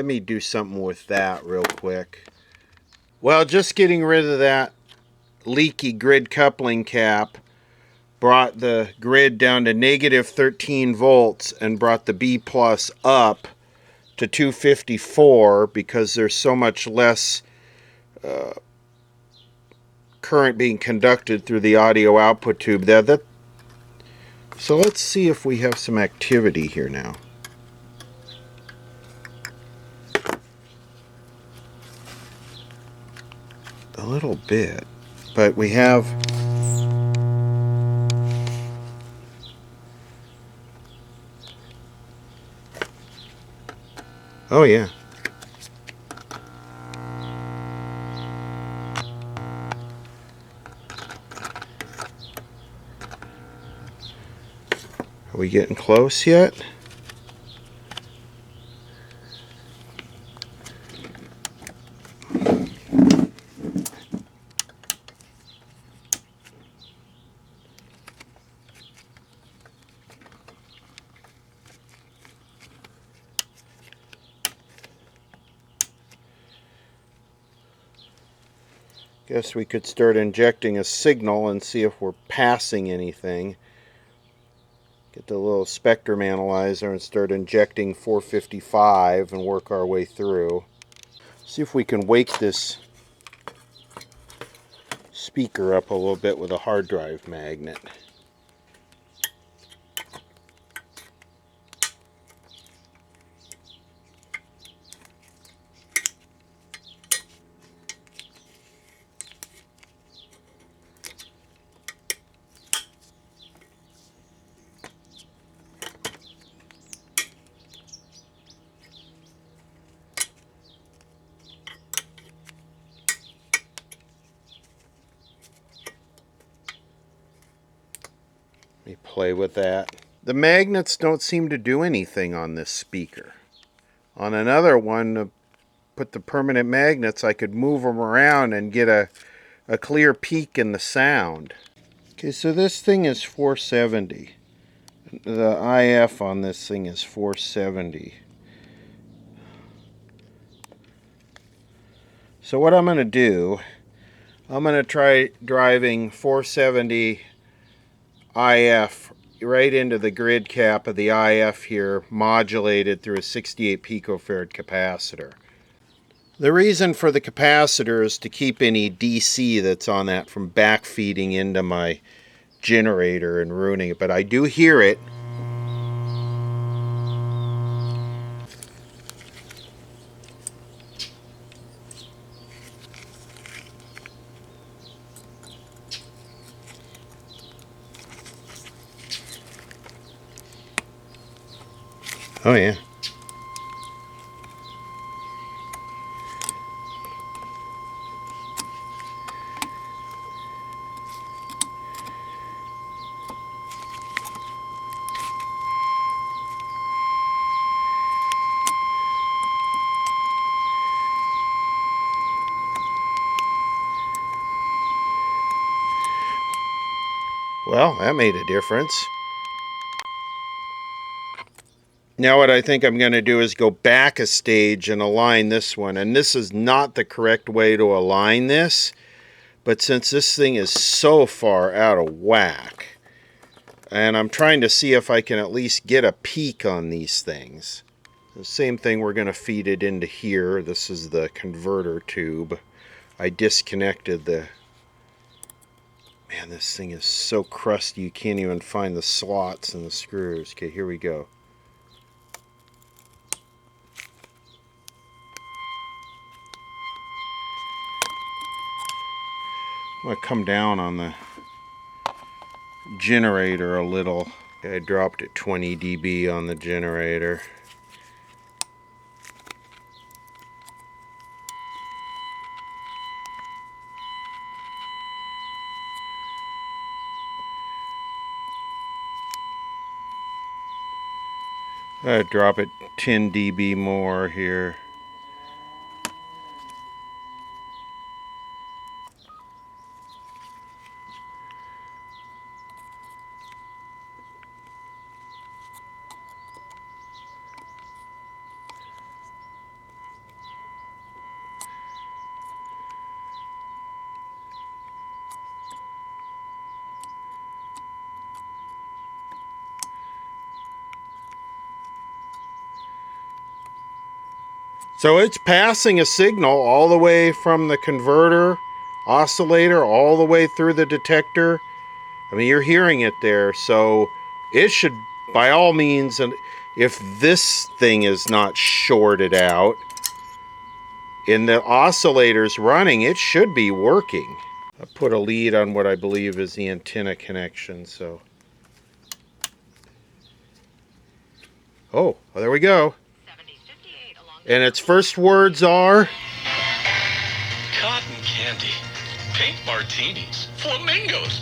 me do something with that real quick. Well, just getting rid of that leaky grid coupling cap brought the grid down to negative 13 volts and brought the B plus up to 254 because there's so much less current being conducted through the audio output tube there. So let's see if we have some activity here now. A little bit, but we have oh yeah. Are we getting close yet? Guess we could start injecting a signal and see if we're passing anything. Get the little spectrum analyzer and start injecting 455 and work our way through. See if we can wake this speaker up a little bit with a hard drive magnet. Let me play with that. The magnets don't seem to do anything on this speaker. On another one, to put the permanent magnets, I could move them around and get a clear peak in the sound. Okay, so this thing is 470. The IF on this thing is 470. So what I'm going to do, I'm going to try driving 470 IF right into the grid cap of the IF here, modulated through a 68 picofarad capacitor. The reason for the capacitor is to keep any DC that's on that from backfeeding into my generator and ruining it, but I do hear it. Oh yeah. Well, that made a difference. Now what I think I'm going to do is go back a stage and align this one. And this is not the correct way to align this. But since this thing is so far out of whack, and I'm trying to see if I can at least get a peak on these things. The same thing, we're going to feed it into here. This is the converter tube. I disconnected the... Man, this thing is so crusty you can't even find the slots and the screws. Okay, here we go. I'm going to come down on the generator a little. I dropped it 20 dB on the generator. I'd drop it 10 dB more here. So it's passing a signal all the way from the converter, oscillator, all the way through the detector. I mean, you're hearing it there, so it should, by all means, and if this thing is not shorted out, and the oscillator's running, it should be working. I put a lead on what I believe is the antenna connection, so. Oh, well, there we go. And its first words are... Cotton candy, pink martinis, flamingos.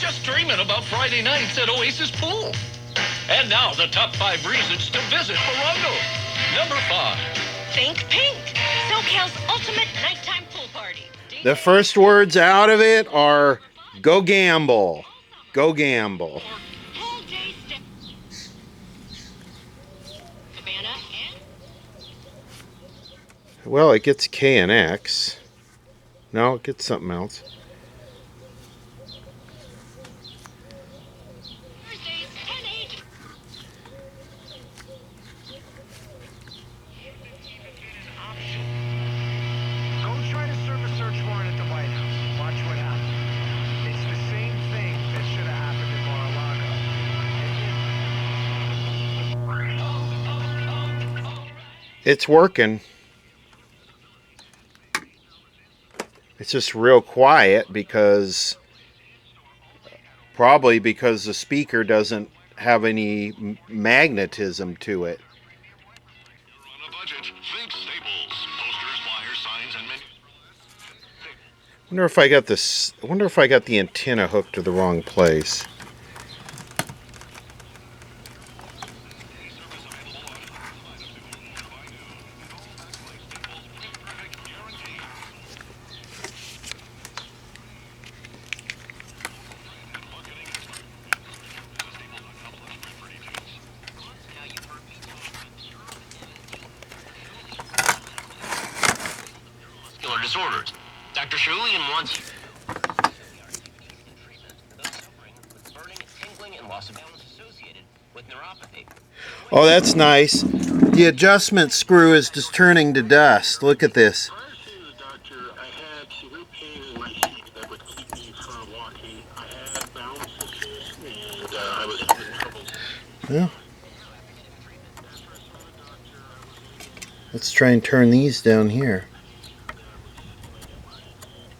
Just dreaming about Friday nights at Oasis Pool. And now the top 5 reasons to visit Morongo. Number 5. Think pink. SoCal's ultimate nighttime pool party. The first words out of it are, go gamble. Go gamble. Well, it gets K and X. No, it gets something else. Go try to serve a search warrant at the White House. Watch what happens. It's the same thing that should have happened in Mar-a-Lago. It's working. It's just real quiet because, probably because the speaker doesn't have any magnetism to it. On a budget, think staples, posters, wires, signs, and many. Wonder if I got this. I wonder if I got the antenna hooked to the wrong place. disorders. Dr. Shulian wants you. Burning, tingling, and loss of balance associated with neuropathy. Oh, that's nice. The adjustment screw is just turning to dust. Look at this. Prior to the doctor, I had severe pain in my feet that would keep me from walking. I had balance issues, and I was having trouble. Well, let's try and turn these down here.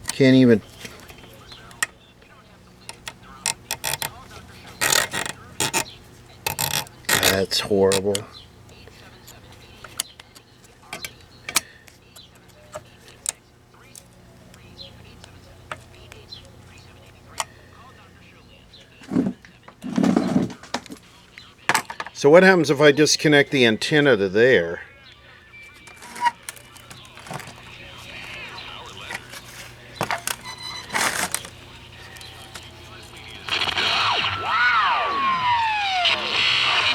Can't even. That's horrible. So what happens if I disconnect the antenna to there?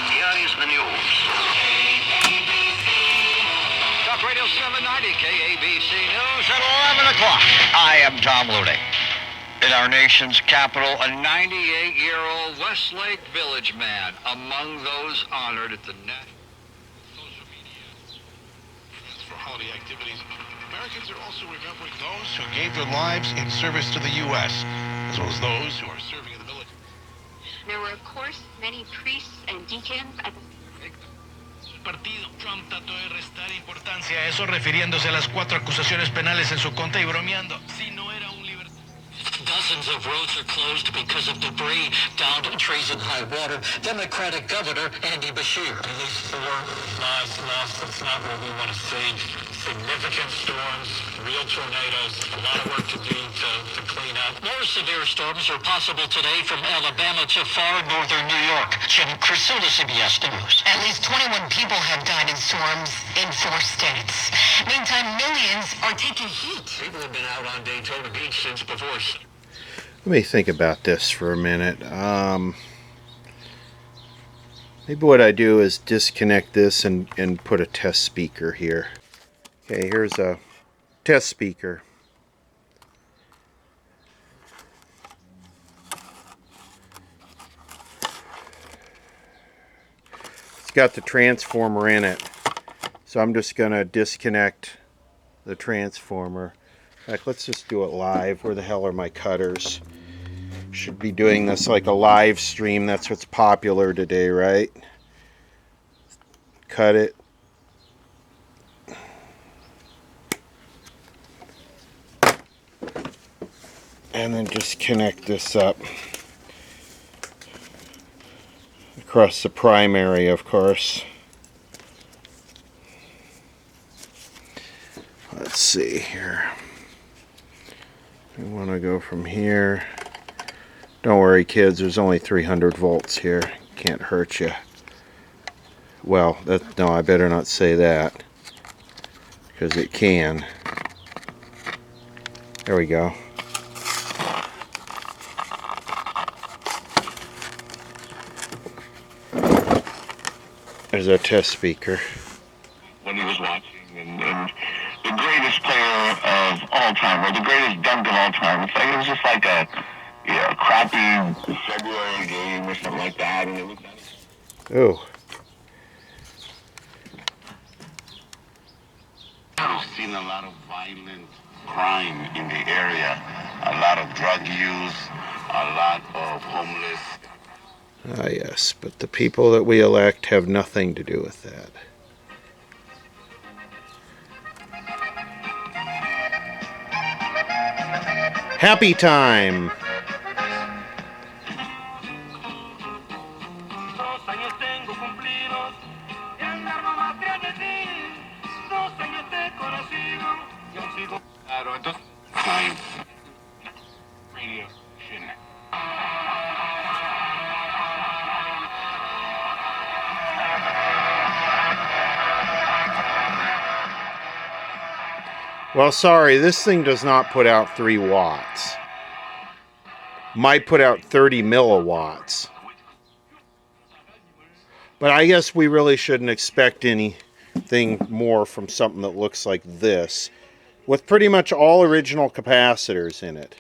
Here is the news. Talk Radio 790 KABC News at 11 o'clock. I am Tom Looney. In our nation's capital, a 98-year-old Westlake Village man among those honored at the National Social media for holiday activities. Americans are also remembering those who gave their lives in service to the U.S., as well as those who are serving in the military. There were, of course, many priests and deacons at the Partido Trump trató de restar importancia a eso refiriéndose a las 4 acusaciones penales en su contra y bromeando. Si no era un libertad. Dozens of roads are closed because of debris downed trees in high water. Democratic Governor Andy Bashir. At least 4 lives lost. It's not what we want to see. Significant storms, real tornadoes, a lot of work to do to clean up. More severe storms are possible today from Alabama to far northern New York. Jim Crusty, CBS News. At least 21 people have died in storms in 4 states. Meantime, millions are taking heat. People have been out on Daytona Beach since before. Let me think about this for a minute. Maybe what I do is disconnect this and put a test speaker here. Okay, here's a test speaker. It's got the transformer in it. So I'm just going to disconnect the transformer. In fact, let's just do it live. Where the hell are my cutters? Should be doing this like a live stream. That's what's popular today, right? Cut it. And then just connect this up across the primary, of course. Let's see here. We want to go from here. Don't worry, kids, there's only 300 volts here. Can't hurt you. Well, no, I better not say that, because it can. There we go. There's our test speaker. When he was watching, and the greatest player of all time, or the greatest dunk of all time, it's like it was just like a crappy February game or something like that, and it was. Oh. We've seen a lot of violent crime in the area, a lot of drug use, a lot of homeless. Ah, yes, but the people that we elect have nothing to do with that. Happy time! Crime. Radio. Well, sorry, this thing does not put out 3 watts. Might put out 30 milliwatts. But I guess we really shouldn't expect anything more from something that looks like this. with pretty much all original capacitors in it.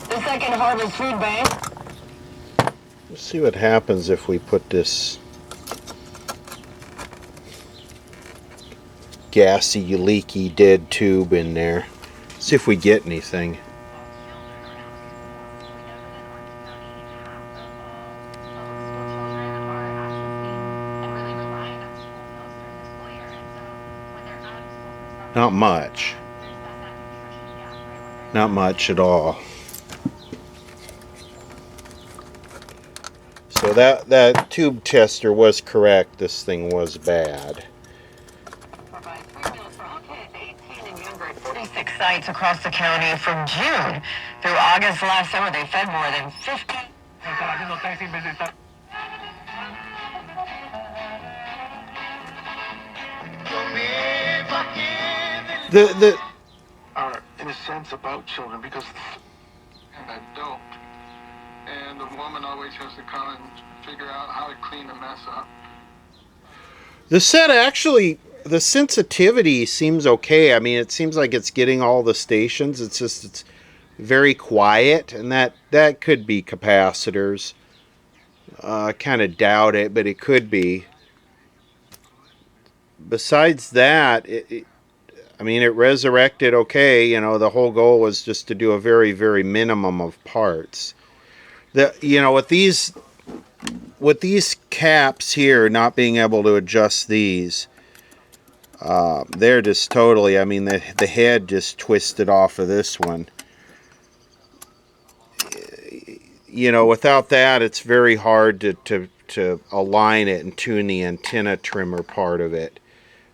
The Second Harvest Food Bank. Let's see what happens if we put this gassy, leaky, dead tube in there. See if we get anything. Not much. Not much at all. So that tube tester was correct. This thing was bad. Provide free meals for all kids 18 and younger at 46 sites across the county from June through August last summer. They fed more than 50. The Are, in a sense, about children because, and I don't. And the woman always has to come and figure out how to clean the mess up. The set actually, the sensitivity seems okay. I mean, it seems like it's getting all the stations. It's just, it's very quiet, and that could be capacitors. I kind of doubt it, but it could be. Besides that, I mean, it resurrected okay. You know, the whole goal was just to do a very, very minimum of parts. You know, with these caps here, not being able to adjust these, they're just totally, I mean, the head just twisted off of this one. You know, without that, it's very hard to align it and tune the antenna trimmer part of it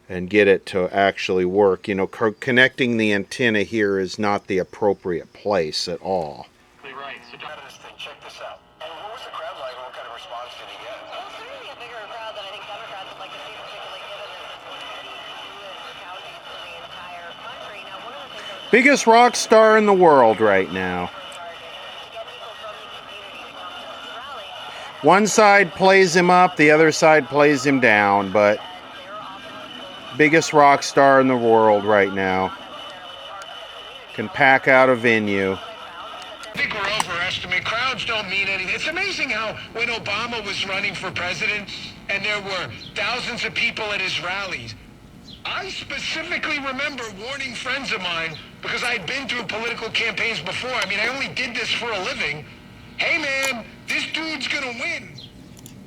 and get it to actually work. You know, connecting the antenna here is not the appropriate place at all. Right. So check this out. And what was the crowd like? What kind of response did he get? Well, certainly a bigger crowd than I think Democrats would like to see, particularly given this county for the entire country. Now, one of the things that Biggest rock star in the world right now. One side plays him up, the other side plays him down, but biggest rock star in the world right now. Can pack out a venue. I think we're overestimating. Crowds don't mean anything. It's amazing how when Obama was running for president and there were thousands of people at his rallies, I specifically remember warning friends of mine because I'd been through political campaigns before. I mean, I only did this for a living. Hey, man, this dude's gonna win.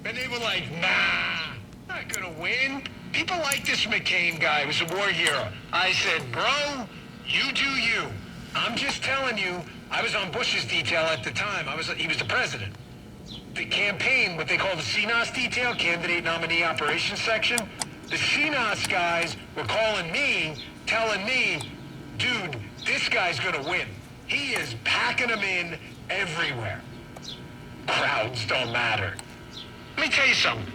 And they were like, nah, not gonna win. People like this McCain guy. He was a war hero. I said, bro, you do you. I'm just telling you, I was on Bush's detail at the time. He was the president. The campaign, what they call the CNOS detail, Candidate Nominee Operations Section, the CNOS guys were calling me, telling me, dude, this guy's gonna win. He is packing them in everywhere. Crowds don't matter. Let me tell you something.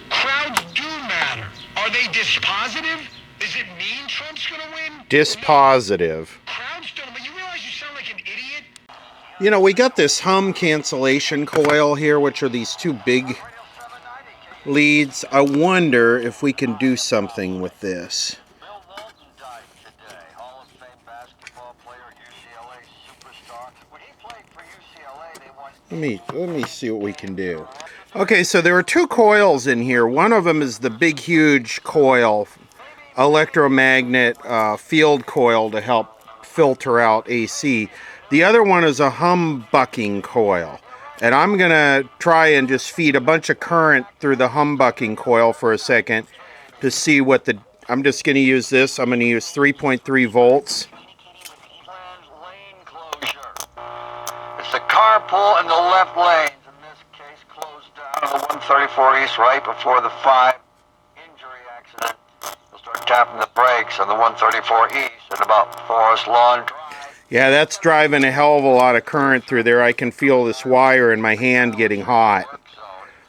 Crowds do matter. Are they dispositive? Does it mean Trump's gonna win? Dispositive. Crowds don't, but you realize you sound like an idiot? You know, we got this hum cancellation coil here, which are these two big leads. I wonder if we can do something with this. Let me see what we can do. Okay, so there are two coils in here. One of them is the big, huge coil, electromagnet field coil to help filter out AC. The other one is a humbucking coil. And I'm going to try and just feed a bunch of current through the humbucking coil for a second to see what the... I'm just going to use this. I'm going to use 3.3 volts. It's the carpool in the left lanes. In this case, closed down on the 134 East right before the 5 injury accident. They'll start tapping the brakes on the 134 East at about Forest Lawn Drive. Yeah, that's driving a hell of a lot of current through there. I can feel this wire in my hand getting hot.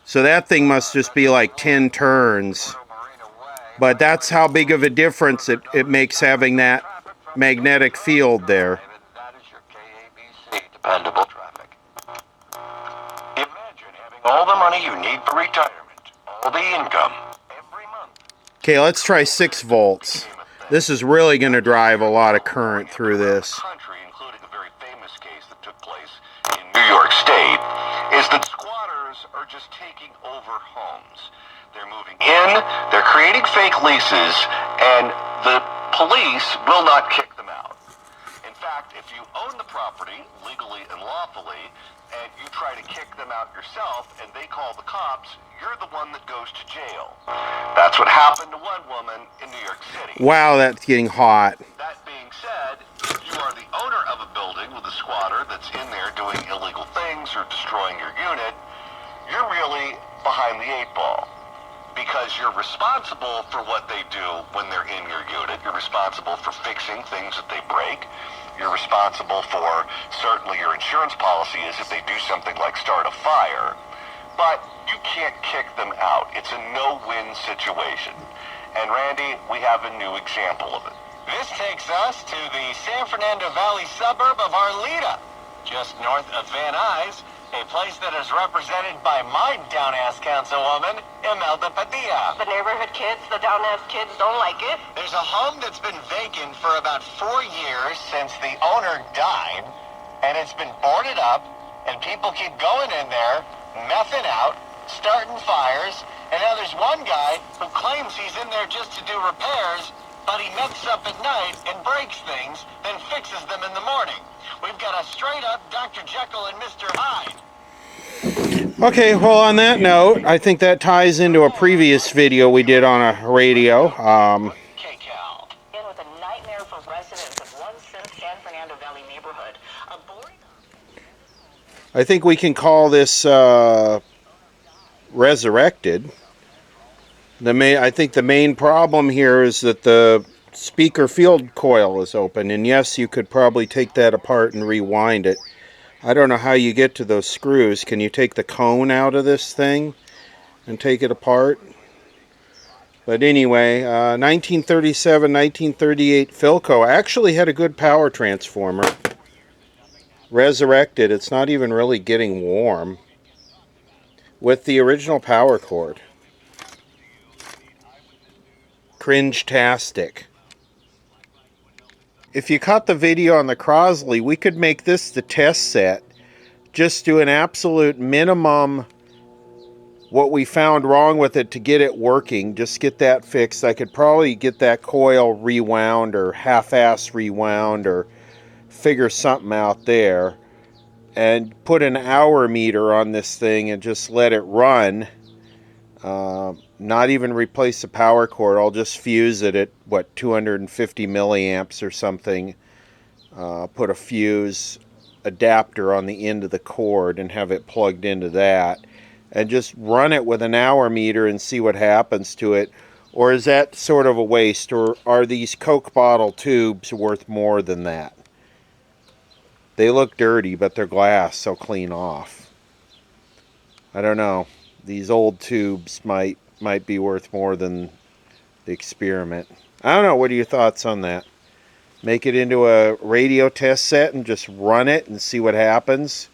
So that thing must just be like 10 turns. But that's how big of a difference it makes having that magnetic field there. That is your KABC dependable traffic. Imagine having all the money you need for retirement, all the income, every month. Okay, let's try 6 volts. This is really going to drive a lot of current through this. Country, including a very famous case that took place in New York State, is that squatters are just taking over homes. They're moving in, they're creating fake leases, and the police will not kick them out. In fact, if you own the property legally and lawfully, and you try to kick them out yourself, and they call the cops, you're the one that goes to jail. That's what happened to one woman in New York City. Wow, that's getting hot. That being said, if you are the owner of a building with a squatter that's in there doing illegal things or destroying your unit, you're really behind the 8 ball. Because you're responsible for what they do when they're in your unit. You're responsible for fixing things that they break. You're responsible for, certainly your insurance policy is if they do something like start a fire. But you can't kick them out. It's a no-win situation. And Randy, we have a new example of it. This takes us to the San Fernando Valley suburb of Arleta, just north of Van Nuys, a place that is represented by my down-ass councilwoman, Imelda Padilla. The neighborhood kids, the down-ass kids don't like it. There's a home that's been vacant for about 4 years since the owner died, and it's been boarded up, and people keep going in there, messing out, starting fires, and now there's one guy who claims he's in there just to do repairs, but he messes up at night and breaks things, then fixes them in the morning. We've got a straight-up Dr. Jekyll and Mr. Hyde. Okay, well, on that note, I think that ties into a previous video we did on a radio. K-Cal. In with a nightmare for residents of one San Fernando Valley neighborhood. A boring... I think we can call this resurrected. I think the main problem here is that the speaker field coil is open, and yes, you could probably take that apart and rewind it. I don't know how you get to those screws. Can you take the cone out of this thing and take it apart? But anyway, 1937, 1938 Philco actually had a good power transformer. Resurrected, it's not even really getting warm. With the original power cord. Cringe-tastic. If you caught the video on the Crossley, we could make this the test set. Just do an absolute minimum what we found wrong with it to get it working. Just get that fixed. I could probably get that coil rewound or half-ass rewound or figure something out there. And put an hour meter on this thing and just let it run. Not even replace the power cord. I'll just fuse it at, what, 250 milliamps or something. Put a fuse adapter on the end of the cord and have it plugged into that. And just run it with an hour meter and see what happens to it. Or is that sort of a waste? Or are these Coke bottle tubes worth more than that? They look dirty, but they're glass, so clean off. I don't know. These old tubes might be worth more than the experiment. I don't know. What are your thoughts on that? Make it into a radio test set and just run it and see what happens?